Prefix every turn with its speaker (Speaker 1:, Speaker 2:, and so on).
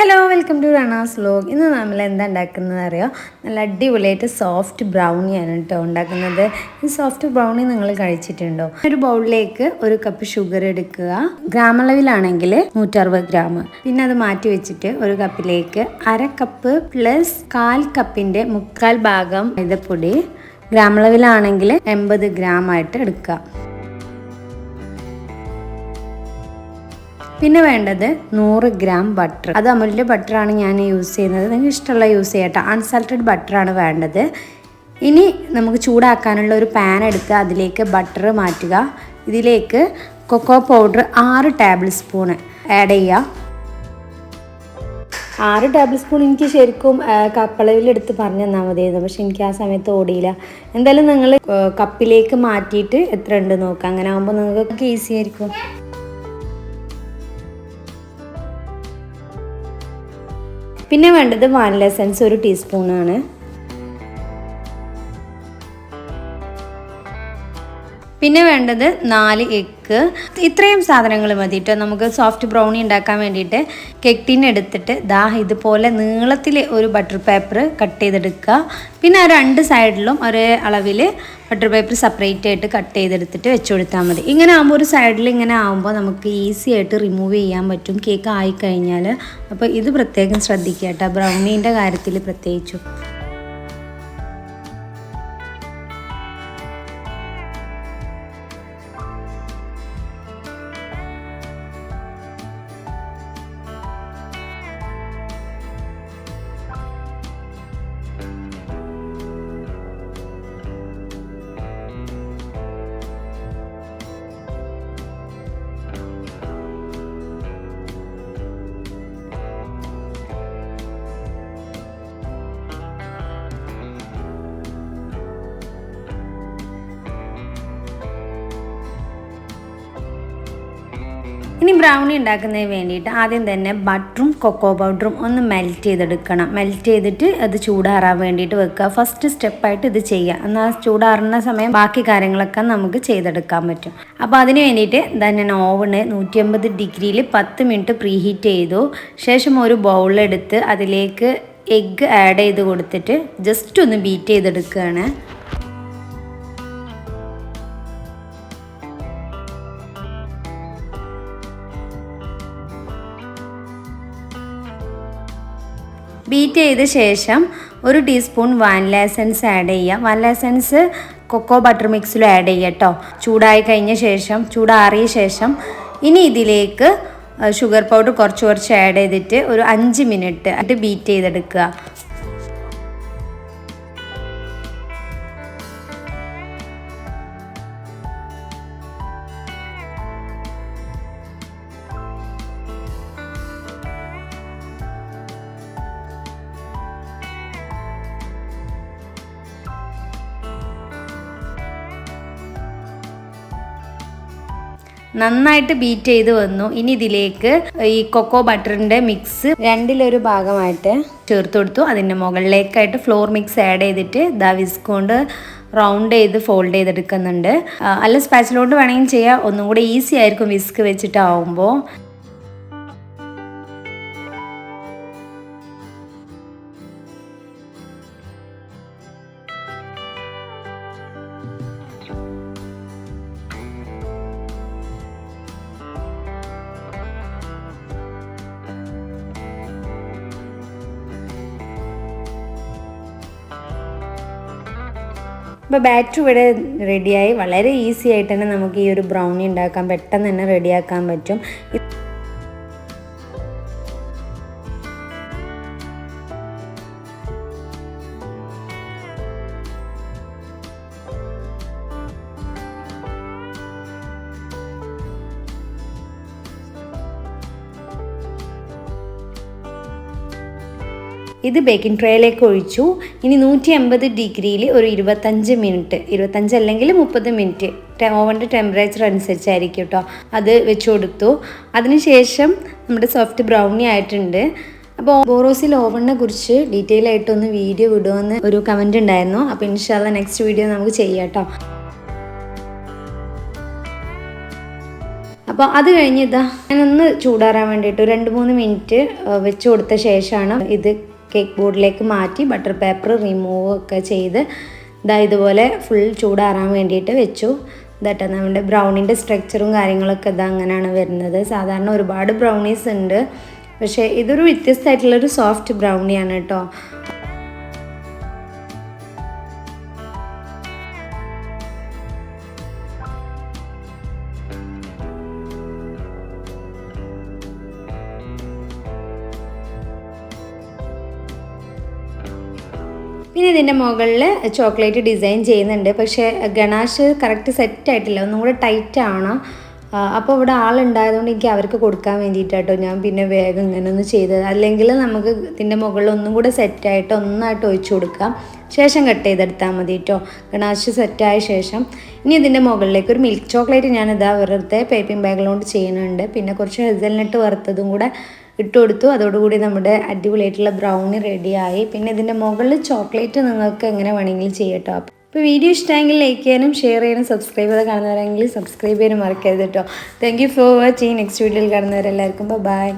Speaker 1: Hello welcome to Rana's vlog. ഇന്ന് നമ്മൾ എന്താ ഉണ്ടാക്കുന്നത് അറിയോ? നല്ല അടിപൊളിയായിട്ട് സോഫ്റ്റ് ബ്രൗണിയാണ് കേട്ടോ ഉണ്ടാക്കുന്നത്. ഈ സോഫ്റ്റ് ബ്രൗണി നിങ്ങൾ കഴിച്ചിട്ടുണ്ടോ? ഒരു ബൗളിലേക്ക് 1 കപ്പ് ഷുഗർ എടുക്കുക. ഗ്രാമളവിലാണെങ്കിൽ 160 ഗ്രാം. പിന്നെ അത് മാറ്റി വെച്ചിട്ട് 1 കപ്പിലേക്ക് 1/2 കപ്പ് പ്ലസ് 1/4 കപ്പിൻ്റെ 3/4 ഭാഗം മൈദപ്പൊടി, ഗ്രാമളവിലാണെങ്കിൽ 80 ഗ്രാം ആയിട്ട് എടുക്കുക. പിന്നെ വേണ്ടത് 100 ഗ്രാം ബട്ടർ. അത് അമുലിൻ്റെ ബട്ടറാണ് ഞാൻ യൂസ് ചെയ്യുന്നത്. നിങ്ങൾക്ക് ഇഷ്ടമുള്ള യൂസ് ചെയ്യട്ടോ. അൺസാൾട്ടഡ് ബട്ടറാണ് വേണ്ടത്. ഇനി നമുക്ക് ചൂടാക്കാനുള്ള ഒരു പാൻ എടുത്ത് അതിലേക്ക് ബട്ടർ മാറ്റുക. ഇതിലേക്ക് cocoa powder 6 tablespoon add ചെയ്യുക. 6 ടേബിൾ സ്പൂൺ എനിക്ക് ശരിക്കും കപ്പളവിലെടുത്ത് പറഞ്ഞു തന്നാൽ മതിയായിരുന്നു, പക്ഷെ എനിക്ക് ആ സമയത്ത് ഓടിയില്ല. എന്തായാലും നിങ്ങൾ കപ്പിലേക്ക് മാറ്റിയിട്ട് എത്ര ഉണ്ട് നോക്കുക. അങ്ങനെ ആകുമ്പോൾ നിങ്ങൾക്ക് ഈസി ആയിരിക്കും. പിന്നെ വേണ്ടത് വാനില എസൻസ് 1 ടീസ്പൂണാണ്. പിന്നെ വേണ്ടത് 4 എഗ്ഗ്. ഇത്രയും സാധനങ്ങൾ മതി കേട്ടോ നമുക്ക് സോഫ്റ്റ് ബ്രൗണി ഉണ്ടാക്കാൻ വേണ്ടിയിട്ട്. കേക്ക് ടിൻ എടുത്തിട്ട് ഇതുപോലെ നീളത്തിൽ ഒരു ബട്ടർ പേപ്പർ കട്ട് ചെയ്തെടുക്കുക. പിന്നെ ആ 2 സൈഡിലും ഒരേ അളവിൽ ബട്ടർ പേപ്പർ സെപ്പറേറ്റ് ആയിട്ട് കട്ട് ചെയ്തെടുത്തിട്ട് വെച്ച് കൊടുത്താൽ മതി. ഇങ്ങനെ ആകുമ്പോൾ ഒരു സൈഡിൽ ഇങ്ങനെ ആകുമ്പോൾ നമുക്ക് ഈസി ആയിട്ട് റിമൂവ് ചെയ്യാൻ പറ്റും കേക്ക് ആയിക്കഴിഞ്ഞാൽ. അപ്പോൾ ഇത് പ്രത്യേകം ശ്രദ്ധിക്കുക കേട്ടോ, ബ്രൗണീൻ്റെ കാര്യത്തിൽ പ്രത്യേകിച്ചും. ഇനി ബ്രൗണി ഉണ്ടാക്കുന്നതിന് വേണ്ടിയിട്ട് ആദ്യം തന്നെ ബട്ടറും കൊക്കോ പൗഡറും ഒന്ന് മെൽറ്റ് ചെയ്തെടുക്കണം. മെൽറ്റ് ചെയ്തിട്ട് അത് ചൂടാറാൻ വേണ്ടിയിട്ട് വെക്കുക. ഫസ്റ്റ് സ്റ്റെപ്പായിട്ട് ഇത് ചെയ്യുക. എന്നാൽ ചൂടാറുന്ന സമയം ബാക്കി കാര്യങ്ങളൊക്കെ നമുക്ക് ചെയ്തെടുക്കാൻ പറ്റും. അപ്പോൾ അതിന് വേണ്ടിയിട്ട് ഞാൻ ഓവണ് 180 ഡിഗ്രിയിൽ 10 മിനിറ്റ് പ്രീ ഹീറ്റ് ചെയ്തു. ശേഷം ഒരു ബൗളെടുത്ത് അതിലേക്ക് എഗ്ഗ് ആഡ് ചെയ്ത് കൊടുത്തിട്ട് ജസ്റ്റ് ഒന്ന് ബീറ്റ് ചെയ്തെടുക്കുകയാണ്. ബീറ്റ് ചെയ്ത ശേഷം 1 ടീസ്പൂൺ വാനില എസൻസ് ആഡ് ചെയ്യുക. വാനില എസൻസ് കൊക്കോ ബട്ടർ മിക്സിലും ആഡ് ചെയ്യുക കേട്ടോ. ചൂടായി കഴിഞ്ഞ ശേഷം, ചൂടാറിയ ശേഷം ഇനി ഇതിലേക്ക് ഷുഗർ പൗഡർ കുറച്ച് ആഡ് ചെയ്തിട്ട് ഒരു 5 മിനിറ്റ് ബീറ്റ് ചെയ്തെടുക്കുക. നന്നായിട്ട് ബീറ്റ് ചെയ്ത് വന്നു. ഇനി ഇതിലേക്ക് ഈ കൊക്കോ ബട്ടറിൻ്റെ മിക്സ് 2/1 ഭാഗമായിട്ട് ചേർത്ത് കൊടുത്തു. അതിൻ്റെ മുകളിലേക്കായിട്ട് ഫ്ലോർ മിക്സ് ആഡ് ചെയ്തിട്ട് വിസ്ക് കൊണ്ട് റൗണ്ട് ചെയ്ത് ഫോൾഡ് ചെയ്തെടുക്കുന്നുണ്ട്. അല്ല സ്പാച്ചിലോട്ട് വേണമെങ്കിൽ ചെയ്യാം, ഒന്നും കൂടെ ഈസി ആയിരിക്കും വിസ്ക് വെച്ചിട്ടാവുമ്പോൾ. അപ്പോൾ ബാറ്റർ ഇവിടെ റെഡിയായി. വളരെ ഈസി ആയിട്ട് തന്നെ നമുക്ക് ഈ ഒരു ബ്രൗണി ഉണ്ടാക്കാൻ പെട്ടെന്ന് തന്നെ റെഡിയാക്കാൻ പറ്റും. ഇത് ബേക്കിംഗ് ട്രേയിലേക്ക് ഒഴിച്ചു. ഇനി 180 ഡിഗ്രിയിൽ ഒരു 25 മിനിറ്റ്, 25 അല്ലെങ്കിൽ 30 മിനിറ്റ് ഓവൻ്റെ ടെമ്പറേച്ചർ അനുസരിച്ചായിരിക്കും കേട്ടോ, അത് വെച്ച് കൊടുത്തു. അതിനുശേഷം നമ്മുടെ സോഫ്റ്റ് ബ്രൗണി ആയിട്ടുണ്ട്. അപ്പോൾ ബോറോസിൽ ഓവണിനെ കുറിച്ച് ഡീറ്റെയിൽ ആയിട്ടൊന്ന് വീഡിയോ വിടുമെന്ന് ഒരു കമൻറ്റ് ഉണ്ടായിരുന്നു. അപ്പോൾ ഇൻഷാല്ലാ നെക്സ്റ്റ് വീഡിയോ നമുക്ക് ചെയ്യാം കേട്ടോ. അപ്പോൾ അത് കഴിഞ്ഞ് ഇതാ ഞാനൊന്ന് ചൂടാറാൻ വേണ്ടിയിട്ട് 2-3 മിനിറ്റ് വെച്ച് കൊടുത്ത ശേഷമാണ് ഇത് കേക്ക് ബോർഡിലേക്ക് മാറ്റി ബട്ടർ പേപ്പർ റിമൂവ് ഒക്കെ ചെയ്ത് ഇതാ ഇതുപോലെ ഫുൾ ചൂടാറാൻ വേണ്ടിയിട്ട് വെച്ചു. ഇതാട്ടോ നമ്മുടെ ബ്രൗണിൻ്റെ സ്ട്രക്ചറും കാര്യങ്ങളൊക്കെ ഇതാ അങ്ങനെയാണ് വരുന്നത്. സാധാരണ ഒരുപാട് ബ്രൗണീസ് ഉണ്ട്, പക്ഷേ ഇതൊരു വ്യത്യസ്തമായിട്ടുള്ളൊരു സോഫ്റ്റ് ബ്രൗണിയാണ് കേട്ടോ. പിന്നെ ഇതിൻ്റെ മുകളിൽ ചോക്ലേറ്റ് ഡിസൈൻ ചെയ്യുന്നുണ്ട്, പക്ഷേ ഗണാഷ് കറക്റ്റ് സെറ്റായിട്ടില്ല, ഒന്നും കൂടെ ടൈറ്റ് ആണ്. അപ്പോൾ ഇവിടെ ആളുണ്ടായതുകൊണ്ട് എനിക്ക് അവർക്ക് കൊടുക്കാൻ വേണ്ടിയിട്ടാട്ടോ ഞാൻ പിന്നെ വേഗം ഇങ്ങനെ ഒന്ന് ചെയ്തത്. അല്ലെങ്കിൽ നമുക്ക് ഇതിൻ്റെ മുകളിൽ ഒന്നും കൂടെ സെറ്റായിട്ട് ഒന്നായിട്ട് ഒഴിച്ചു കൊടുക്കാം, ശേഷം കട്ട് ചെയ്തെടുത്താൽ മതി കേട്ടോ. ഗണാഷ് സെറ്റായ ശേഷം ഇനി ഇതിൻ്റെ മുകളിലേക്ക് ഒരു മിൽക്ക് ചോക്ലേറ്റ് ഞാനിതാ വെറുതെ പേപ്പിംഗ് ബാഗിലോട്ട് ചെയ്യുന്നുണ്ട്. പിന്നെ കുറച്ച് ഹെസൽനട്ട് വറുത്തതും കൂടെ ഇട്ട് കൊടുത്തു. അതോടുകൂടി നമ്മുടെ അടിപൊളിയായിട്ടുള്ള ബ്രൗണി റെഡിയായി. പിന്നെ ഇതിൻ്റെ മുകളിൽ ചോക്ലേറ്റ് നിങ്ങൾക്ക് എങ്ങനെ വേണമെങ്കിലും ചെയ്യട്ടോ. അപ്പോൾ വീഡിയോ ഇഷ്ടമെങ്കിൽ ലൈക്ക് ചെയ്യാനും ഷെയർ ചെയ്യാനും സബ്സ്ക്രൈബ് ചെയ്ത് കാണുന്നവരെങ്കിൽ സബ്സ്ക്രൈബ് ചെയ്യാനും മറക്കരുത് കേട്ടോ. Thank you for watching. Next വീഡിയോയിൽ കാണുന്നവരെല്ലാവർക്കും ബൈ.